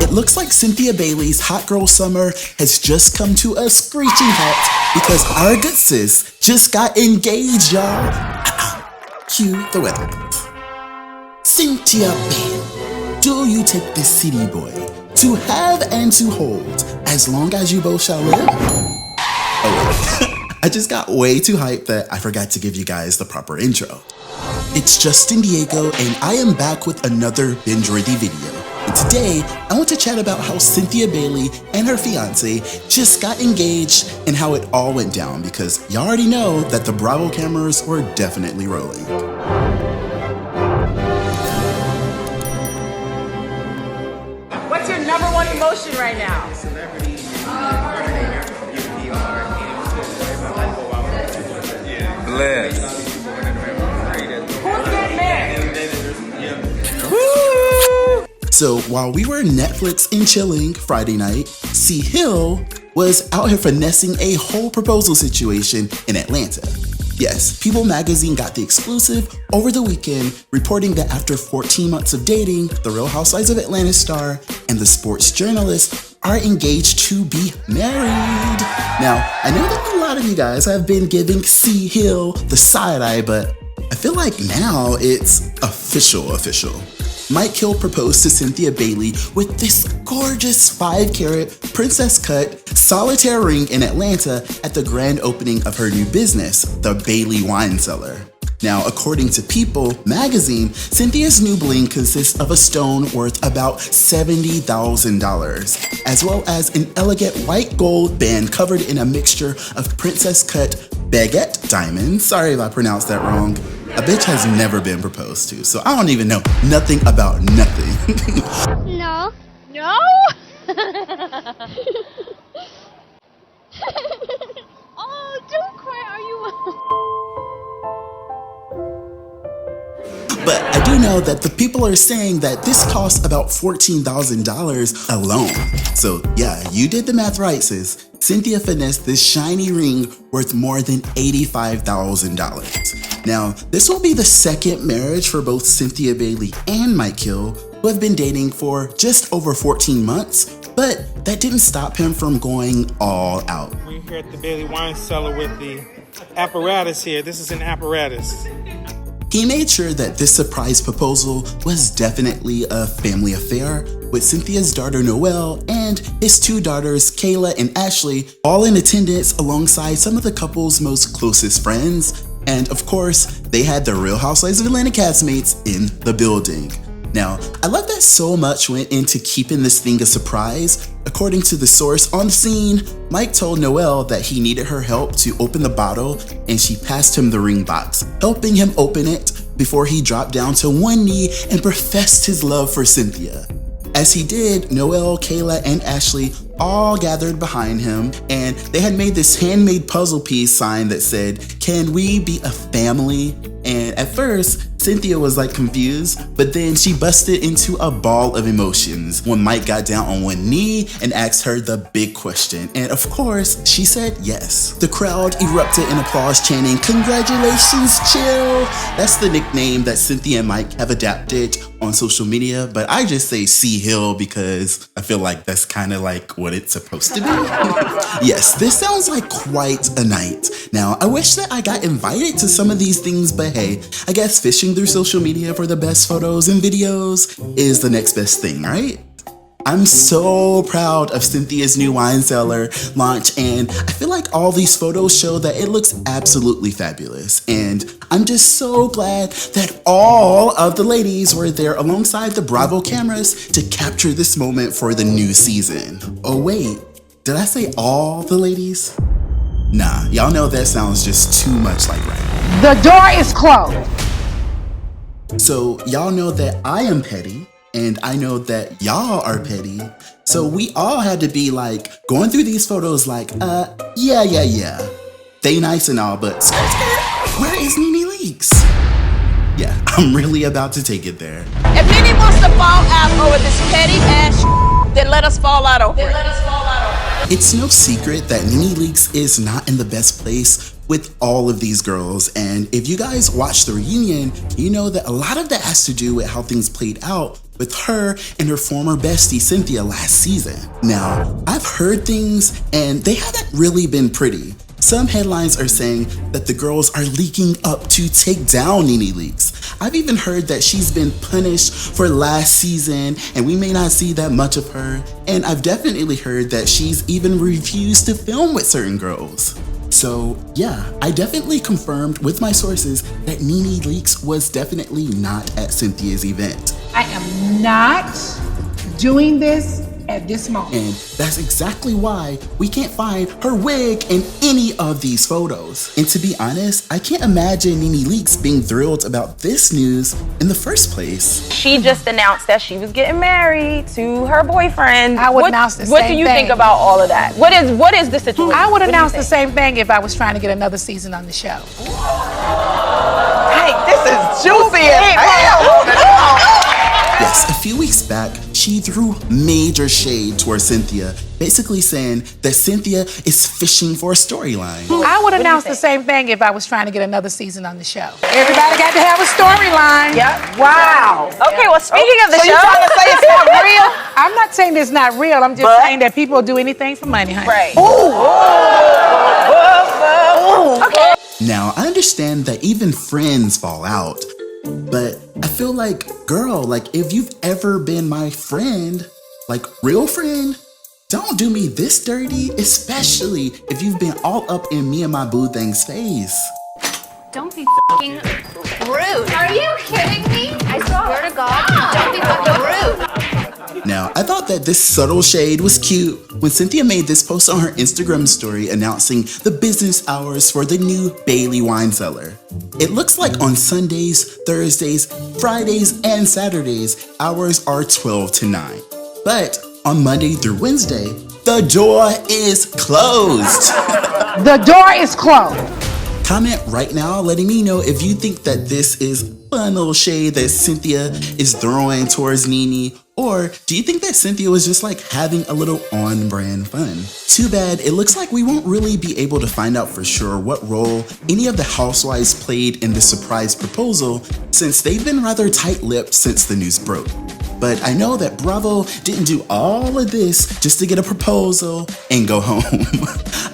It looks like Cynthia Bailey's hot girl summer has just come to a screeching halt because our good sis just got engaged, y'all. Cue the weather. Cynthia Bailey, do you take this city boy to have and to hold as long as you both shall live? Oh wait. I just got way too hyped that I forgot to give you guys the proper intro. It's Justin Diego and I am back with another binge-worthy video. And today, I want to chat about how Cynthia Bailey and her fiance just got engaged and how it all went down because y'all already know that the Bravo cameras were definitely rolling. What's your number one emotion right now? Bless. Who's getting married? So while we were Netflix and chilling Friday night, C. Hill was out here finessing a whole proposal situation in Atlanta. Yes, People magazine got the exclusive over the weekend, reporting that after 14 months of dating, the Real Housewives of Atlanta star and the sports journalist are engaged to be married. Now, I know that a lot of you guys have been giving C. Hill the side eye, but I feel like now it's official. Mike Hill proposed to Cynthia Bailey with this gorgeous 5-carat princess cut solitaire ring in Atlanta at the grand opening of her new business, the Bailey WineCellar. Now, according to People magazine, Cynthia's new bling consists of a stone worth about $70,000, as well as an elegant white gold band covered in a mixture of princess cut baguette diamonds. Sorry if I pronounced that wrong. A bitch has never been proposed to, so I don't even know nothing about nothing. No. No? Oh, don't cry. Are you? But I do know that the people are saying that this costs about $14,000 alone. So yeah, you did the math right, sis. Cynthia finessed this shiny ring worth more than $85,000. Now, this will be the second marriage for both Cynthia Bailey and Mike Hill, who have been dating for just over 14 months, but that didn't stop him from going all out. We're here at the Bailey WineCellar with the apparatus here. This is an apparatus. He made sure that this surprise proposal was definitely a family affair, with Cynthia's daughter Noelle and his 2 daughters Kayla and Ashley all in attendance alongside some of the couple's most closest friends. And of course, they had the Real Housewives of Atlanta castmates in the building. Now, I love that so much went into keeping this thing a surprise. According to the source on the scene, Mike told Noelle that he needed her help to open the bottle, and she passed him the ring box, helping him open it before he dropped down to one knee and professed his love for Cynthia. As he did, Noelle, Kayla, and Ashley all gathered behind him, and they had made this handmade puzzle piece sign that said, "Can we be a family?" And at first, Cynthia was like confused, but then she busted into a ball of emotions when Mike got down on one knee and asked her the big question. And of course, she said yes. The crowd erupted in applause, chanting, "Congratulations, Chill!" That's the nickname that Cynthia and Mike have adapted on social media, but I just say C. Hill because I feel like that's kind of like what it's supposed to be. Yes, this sounds like quite a night. Now, I wish that I got invited to some of these things, but hey, I guess fishing through social media for the best photos and videos is the next best thing, right? I'm so proud of Cynthia's new wine cellar launch, and I feel like all these photos show that it looks absolutely fabulous. And I'm just so glad that all of the ladies were there alongside the Bravo cameras to capture this moment for the new season. Oh wait, did I say all the ladies? Nah, y'all know that sounds just too much like right. The door is closed. So y'all know that I am petty, and I know that y'all are petty. So we all had to be like going through these photos like, yeah. They nice and all, but where is Nene Leakes? Yeah, I'm really about to take it there. If Nene wants to fall out over this petty ass, then let us fall out over it. It's no secret that Nene Leakes is not in the best place with all of these girls, and if you guys watch the reunion, you know that a lot of that has to do with how things played out with her and her former bestie Cynthia last season. Now, I've heard things and they haven't really been pretty. Some headlines are saying that the girls are leaking up to take down Nene Leakes. I've even heard that she's been punished for last season and we may not see that much of her. And I've definitely heard that she's even refused to film with certain girls. So yeah, I definitely confirmed with my sources that Nene Leakes was definitely not at Cynthia's event. I am not doing this at this moment. And that's exactly why we can't find her wig in any of these photos. And to be honest, I can't imagine Nene Leakes being thrilled about this news in the first place. She just announced that she was getting married to her boyfriend. I would announce the same What do you thing. think about all of that? What is the situation? I would What do you announce the think? same thing if I was trying to get another season on the show. Hey, this is juicy as hell. Yes, a few weeks back, she threw major shade towards Cynthia, basically saying that Cynthia is fishing for a storyline. I would announce the same thing if I was trying to get another season on the show. Everybody got to have a storyline. Yep. Wow. Okay, well, speaking of the show. You trying to say it's not real? I'm not saying it's not real. I'm just saying that people do anything for money, honey. Right. Okay. Now, I understand that even friends fall out, but I feel like, girl, like if you've ever been my friend, like real friend, don't do me this dirty, especially if you've been all up in me and my boo thing's face. Don't be f***ing rude. Are you kidding me? I swear to God, don't be fucking rude. Now, I thought that this subtle shade was cute when Cynthia made this post on her Instagram story announcing the business hours for the new Bailey WineCellar. It looks like on Sundays, Thursdays, Fridays, and Saturdays, hours are 12 to 9. But on Monday through Wednesday, the door is closed. The door is closed. Comment right now letting me know if you think that this is fun little shade that Cynthia is throwing towards Nene, or do you think that Cynthia was just like having a little on-brand fun? Too bad, it looks like we won't really be able to find out for sure what role any of the housewives played in the surprise proposal since they've been rather tight-lipped since the news broke. But I know that Bravo didn't do all of this just to get a proposal and go home.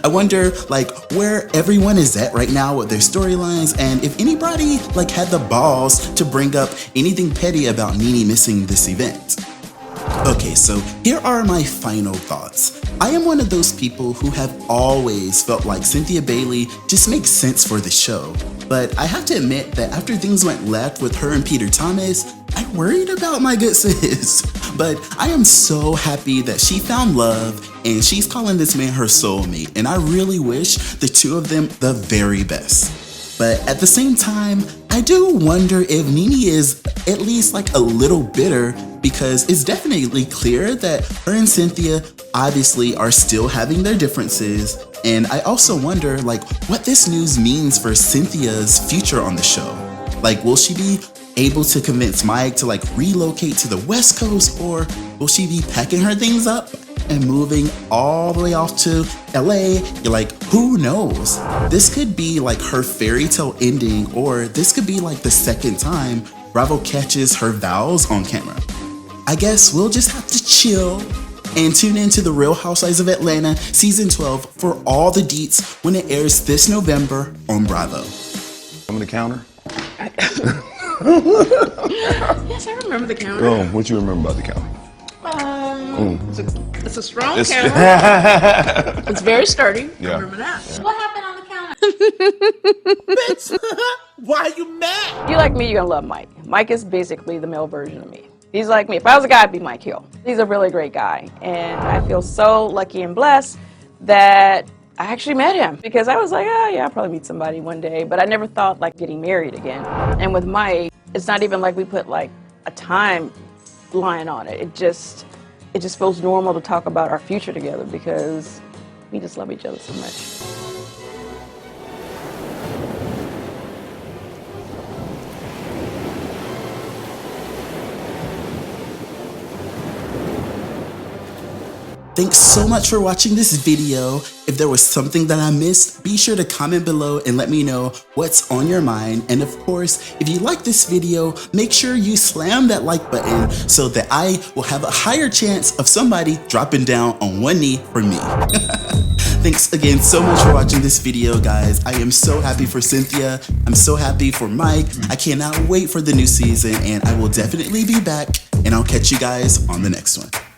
I wonder like where everyone is at right now with their storylines and if anybody like had the balls to bring up anything petty about Nene missing this event. Okay, so here are my final thoughts. I am one of those people who have always felt like Cynthia Bailey just makes sense for the show. But I have to admit that after things went left with her and Peter Thomas, I worried about my good sis. But I am so happy that she found love and she's calling this man her soulmate. And I really wish the two of them the very best. But at the same time, I do wonder if Nene is at least like a little bitter because it's definitely clear that her and Cynthia obviously are still having their differences. And I also wonder like what this news means for Cynthia's future on the show. Like, will she be able to convince Mike to like relocate to the West Coast, or will she be packing her things up and moving all the way off to LA? You're like, who knows? This could be like her fairy tale ending, or this could be like the second time Bravo catches her vows on camera. I guess we'll just have to chill and tune into the Real Housewives of Atlanta season 12 for all the deets when it airs this November on Bravo. I'm on the counter. Yes, I remember the counter. Oh, what you remember about the counter? It's a strong It's- counter. It's very sturdy. Yeah. I remember that. What happened on the counter? Why are you mad? You like me, you're gonna love Mike. Mike is basically the male version of me. He's like me. If I was a guy, I'd be Mike Hill. He's a really great guy. And I feel so lucky and blessed that I actually met him because I was like, oh yeah, I'll probably meet somebody one day. But I never thought like getting married again. And with Mike, it's not even like we put like a timeline on it. It just feels normal to talk about our future together because we just love each other so much. Thanks so much for watching this video. If there was something that I missed, be sure to comment below and let me know what's on your mind. And of course, if you like this video, make sure you slam that like button so that I will have a higher chance of somebody dropping down on one knee for me. Thanks again so much for watching this video, guys. I am so happy for Cynthia. I'm so happy for Mike. I cannot wait for the new season, and I will definitely be back, and I'll catch you guys on the next one.